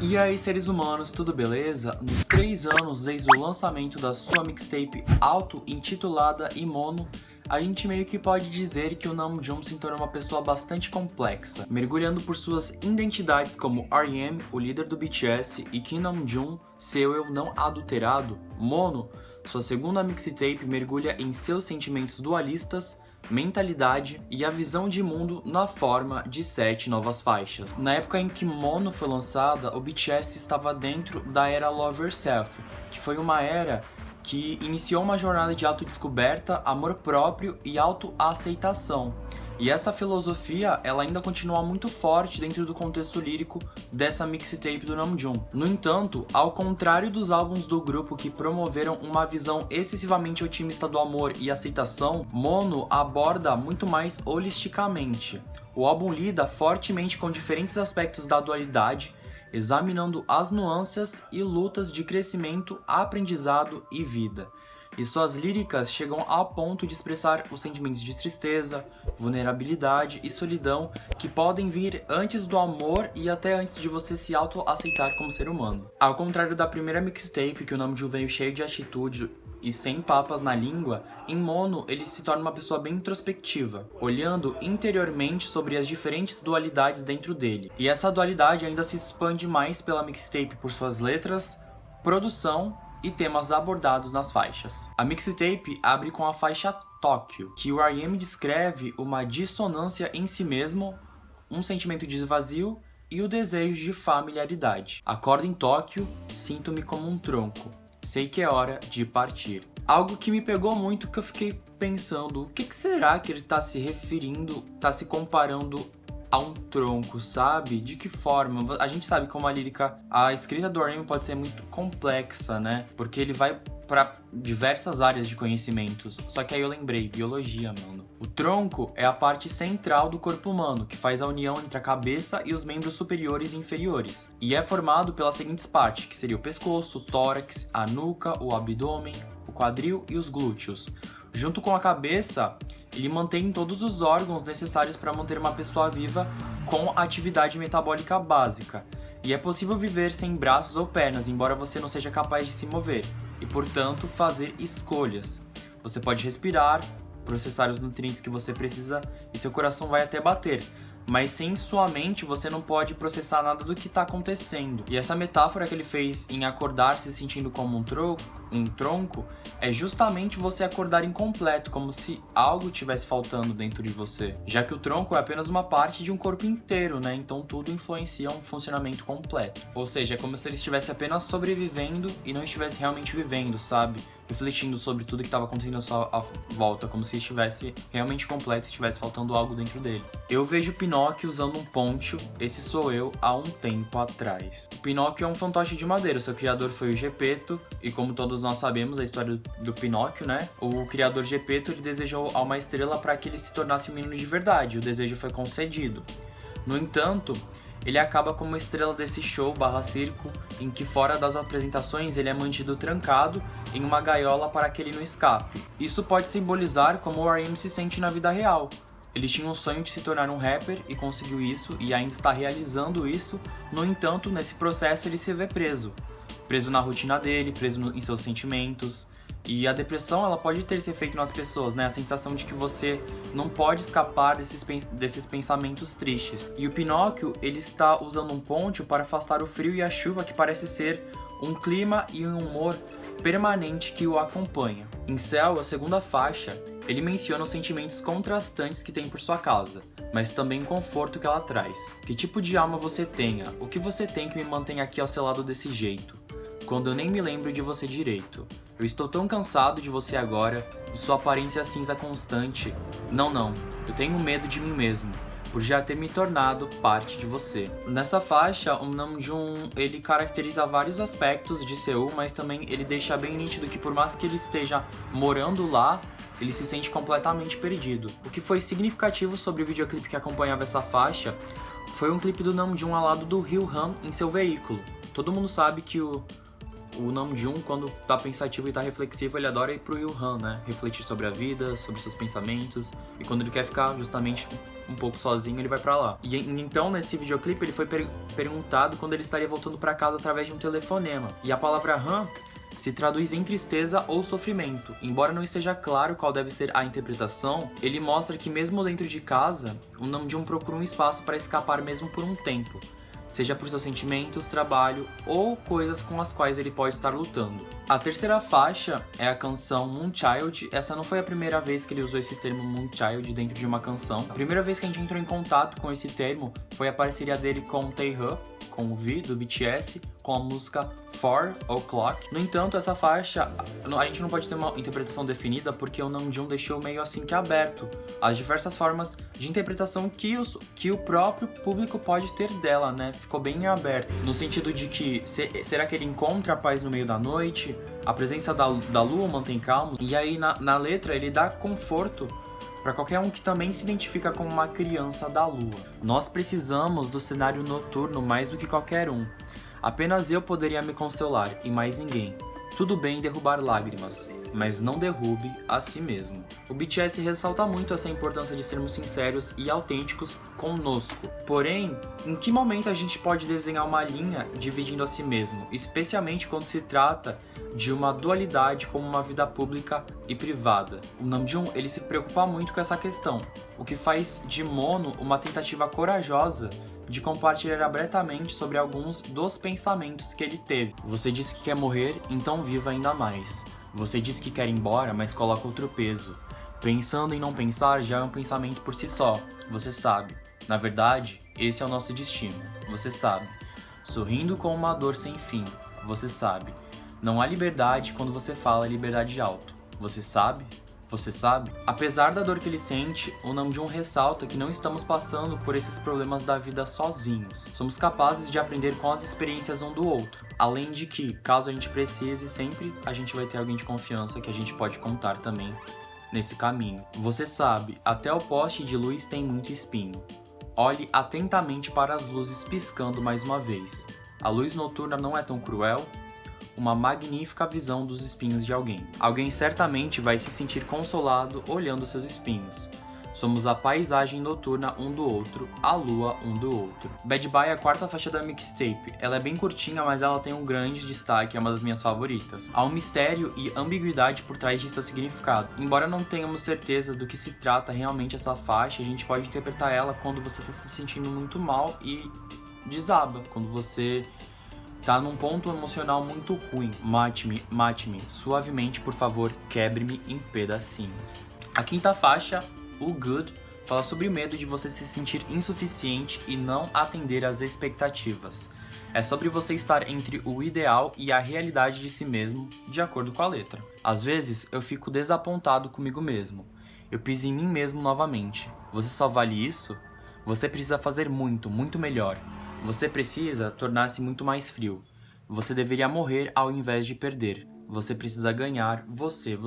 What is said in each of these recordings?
E aí, seres humanos, tudo beleza? Nos 3 anos desde o lançamento da sua mixtape auto-intitulada Imono, a gente meio que pode dizer que o Namjoon se tornou uma pessoa bastante complexa, mergulhando por suas identidades como RM, o líder do BTS, e Kim Namjoon, seu eu não adulterado. Mono, sua segunda mixtape, mergulha em seus sentimentos dualistas, mentalidade e a visão de mundo na forma de 7 novas faixas. Na época em que Mono foi lançada, o BTS estava dentro da era Love Yourself, que foi uma era que iniciou uma jornada de autodescoberta, amor próprio e autoaceitação. E essa filosofia, ela ainda continua muito forte dentro do contexto lírico dessa mixtape do Namjoon. No entanto, ao contrário dos álbuns do grupo que promoveram uma visão excessivamente otimista do amor e aceitação, Mono aborda muito mais holisticamente. O álbum lida fortemente com diferentes aspectos da dualidade, examinando as nuances e lutas de crescimento, aprendizado e vida. E suas líricas chegam ao ponto de expressar os sentimentos de tristeza, vulnerabilidade e solidão que podem vir antes do amor e até antes de você se auto-aceitar como ser humano. Ao contrário da primeira mixtape, que o Namjoon veio cheio de atitude e sem papas na língua, em Mono ele se torna uma pessoa bem introspectiva, olhando interiormente sobre as diferentes dualidades dentro dele. E essa dualidade ainda se expande mais pela mixtape por suas letras, produção e temas abordados nas faixas. A mixtape abre com a faixa Tóquio, que o RM descreve uma dissonância em si mesmo, um sentimento de vazio e o desejo de familiaridade. Acordo em Tóquio, sinto-me como um tronco. Sei que é hora de partir. Algo que me pegou muito, que eu fiquei pensando, o que será que ele tá se referindo, tá se comparando a um tronco, sabe? De que forma? A gente sabe como a escrita do RM pode ser muito complexa, né? Porque ele vai para diversas áreas de conhecimentos. Só que aí eu lembrei, biologia, mano. O tronco é a parte central do corpo humano, que faz a união entre a cabeça e os membros superiores e inferiores. E é formado pelas seguintes partes, que seria o pescoço, o tórax, a nuca, o abdômen, o quadril e os glúteos. Junto com a cabeça, ele mantém todos os órgãos necessários para manter uma pessoa viva com atividade metabólica básica. E é possível viver sem braços ou pernas, embora você não seja capaz de se mover, e portanto fazer escolhas. Você pode respirar, processar os nutrientes que você precisa e seu coração vai até bater. Mas sem sua mente você não pode processar nada do que está acontecendo. E essa metáfora que ele fez em acordar se sentindo como um tronco é justamente você acordar incompleto, como se algo estivesse faltando dentro de você. Já que o tronco é apenas uma parte de um corpo inteiro, né? Então tudo influencia um funcionamento completo. Ou seja, é como se ele estivesse apenas sobrevivendo e não estivesse realmente vivendo, sabe? Refletindo sobre tudo que estava acontecendo à sua volta, como se estivesse realmente completo e estivesse faltando algo dentro dele. Eu vejo Pinóquio usando um poncho, esse sou eu, há um tempo atrás. O Pinóquio é um fantoche de madeira, seu criador foi o Gepeto, e como todos nós sabemos a história do Pinóquio, né? O criador Gepeto, ele desejou a uma estrela para que ele se tornasse um menino de verdade, o desejo foi concedido. No entanto, ele acaba como estrela desse show /circo, em que fora das apresentações ele é mantido trancado em uma gaiola para que ele não escape. Isso pode simbolizar como o RM se sente na vida real. Ele tinha um sonho de se tornar um rapper e conseguiu isso e ainda está realizando isso, no entanto, nesse processo ele se vê preso. Preso na rotina dele, preso em seus sentimentos. E a depressão, ela pode ter esse efeito nas pessoas, né? A sensação de que você não pode escapar desses pensamentos tristes. E o Pinóquio, ele está usando um poncho para afastar o frio e a chuva, que parece ser um clima e um humor permanente que o acompanha. Em Céu, a segunda faixa, ele menciona os sentimentos contrastantes que tem por sua causa, mas também o conforto que ela traz. Que tipo de alma você tenha? O que você tem que me mantém aqui ao seu lado desse jeito? Quando eu nem me lembro de você direito. Eu estou tão cansado de você agora, de sua aparência cinza constante. Não, eu tenho medo de mim mesmo, por já ter me tornado parte de você. Nessa faixa, o Namjoon, ele caracteriza vários aspectos de Seul, mas também ele deixa bem nítido que por mais que ele esteja morando lá, ele se sente completamente perdido. O que foi significativo sobre o videoclipe que acompanhava essa faixa foi um clipe do Namjoon ao lado do Ryu-Han em seu veículo. Todo mundo sabe que o Namjoon, quando tá pensativo e tá reflexivo, ele adora ir pro Ryu-Han, né? Refletir sobre a vida, sobre seus pensamentos. E quando ele quer ficar justamente um pouco sozinho, ele vai pra lá. E então, nesse videoclipe, ele foi perguntado quando ele estaria voltando pra casa através de um telefonema. E a palavra Han se traduz em tristeza ou sofrimento. Embora não esteja claro qual deve ser a interpretação, ele mostra que mesmo dentro de casa, o Namjoon procura um espaço para escapar mesmo por um tempo, seja por seus sentimentos, trabalho ou coisas com as quais ele pode estar lutando. A terceira faixa é a canção Moonchild. Essa não foi a primeira vez que ele usou esse termo Moonchild dentro de uma canção. A primeira vez que a gente entrou em contato com esse termo foi a parceria dele com Taeha, com o V, do BTS, com a música 4 O'Clock. No entanto, essa faixa, a gente não pode ter uma interpretação definida porque o Namjoon deixou meio assim que aberto as diversas formas de interpretação que o próprio público pode ter dela, né? Ficou bem aberto, no sentido de que, será que ele encontra a paz no meio da noite? A presença da lua o mantém calmo? E aí, na letra, ele dá conforto para qualquer um que também se identifica como uma criança da lua. Nós precisamos do cenário noturno mais do que qualquer um. Apenas eu poderia me consolar e mais ninguém. Tudo bem derrubar lágrimas, mas não derrube a si mesmo. O BTS ressalta muito essa importância de sermos sinceros e autênticos conosco. Porém, em que momento a gente pode desenhar uma linha dividindo a si mesmo, especialmente quando se trata de uma dualidade como uma vida pública e privada? O Namjoon, ele se preocupa muito com essa questão, o que faz de Mono uma tentativa corajosa de compartilhar abertamente sobre alguns dos pensamentos que ele teve. Você disse que quer morrer, então viva ainda mais. Você diz que quer ir embora, mas coloca outro peso. Pensando em não pensar já é um pensamento por si só, você sabe. Na verdade, esse é o nosso destino, você sabe. Sorrindo com uma dor sem fim, você sabe. Não há liberdade quando você fala liberdade alto, você sabe? Você sabe? Apesar da dor que ele sente, o Namjoon ressalta que não estamos passando por esses problemas da vida sozinhos. Somos capazes de aprender com as experiências um do outro. Além de que, caso a gente precise, sempre a gente vai ter alguém de confiança que a gente pode contar também nesse caminho. Você sabe, até o poste de luz tem muito espinho. Olhe atentamente para as luzes piscando mais uma vez. A luz noturna não é tão cruel? Uma magnífica visão dos espinhos de alguém. Alguém certamente vai se sentir consolado olhando seus espinhos. Somos a paisagem noturna um do outro, a lua um do outro. Bad Boy é a quarta faixa da mixtape. Ela é bem curtinha, mas ela tem um grande destaque, é uma das minhas favoritas. Há um mistério e ambiguidade por trás de seu significado. Embora não tenhamos certeza do que se trata realmente essa faixa, a gente pode interpretar ela quando você está se sentindo muito mal e desaba, quando você tá num ponto emocional muito ruim. Mate-me, suavemente, por favor, quebre-me em pedacinhos. A quinta faixa, o Good, fala sobre o medo de você se sentir insuficiente e não atender às expectativas. É sobre você estar entre o ideal e a realidade de si mesmo, de acordo com a letra. Às vezes, eu fico desapontado comigo mesmo. Eu piso em mim mesmo novamente. Você só vale isso? Você precisa fazer muito, muito melhor. Você precisa tornar-se muito mais frio. Você deveria morrer ao invés de perder. Você precisa ganhar, você.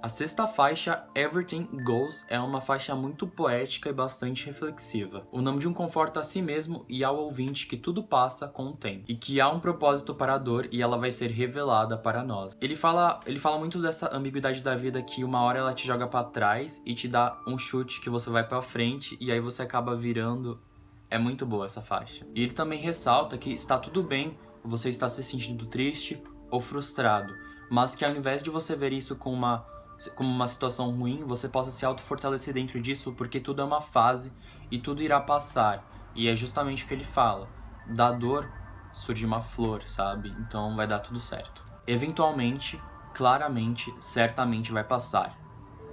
A sexta faixa, Everything Goes, é uma faixa muito poética e bastante reflexiva. O Namjoon conforta a si mesmo e ao ouvinte que tudo passa com o tempo, e que há um propósito para a dor e ela vai ser revelada para nós. Ele fala muito dessa ambiguidade da vida, que uma hora ela te joga para trás e te dá um chute que você vai para frente e aí você acaba virando. É muito boa essa faixa. E ele também ressalta que está tudo bem você estar se sentindo triste ou frustrado, mas que ao invés de você ver isso como uma situação ruim, você possa se autofortalecer dentro disso, porque tudo é uma fase e tudo irá passar. E é justamente o que ele fala. Da dor surge uma flor, sabe? Então vai dar tudo certo. Eventualmente, claramente, certamente vai passar.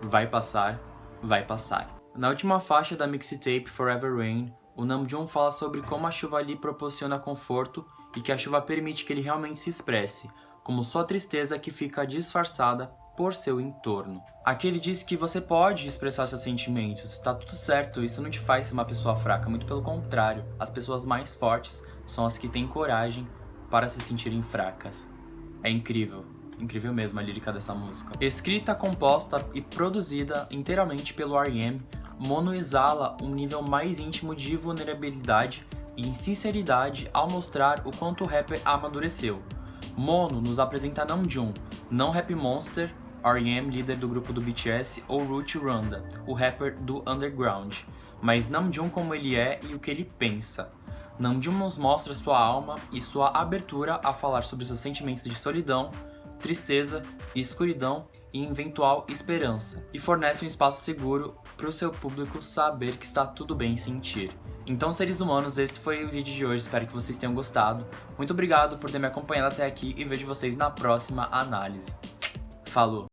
Vai passar, vai passar. Na última faixa da mixtape Forever Rain, o Namjoon fala sobre como a chuva lhe proporciona conforto e que a chuva permite que ele realmente se expresse, como sua tristeza que fica disfarçada por seu entorno. Aqui ele diz que você pode expressar seus sentimentos, tá tudo certo, isso não te faz ser uma pessoa fraca, muito pelo contrário, as pessoas mais fortes são as que têm coragem para se sentirem fracas. É incrível. Incrível mesmo a lírica dessa música. Escrita, composta e produzida inteiramente pelo R.E.M., Mono exala um nível mais íntimo de vulnerabilidade e sinceridade ao mostrar o quanto o rapper amadureceu. Mono nos apresenta Namjoon, não Rap Monster, R.E.M., líder do grupo do BTS, ou Root Runda, o rapper do underground, mas Namjoon como ele é e o que ele pensa. Namjoon nos mostra sua alma e sua abertura a falar sobre seus sentimentos de solidão, tristeza, escuridão e eventual esperança, e fornece um espaço seguro para o seu público saber que está tudo bem sentir. Então, seres humanos, esse foi o vídeo de hoje, espero que vocês tenham gostado. Muito obrigado por ter me acompanhado até aqui e vejo vocês na próxima análise. Falou!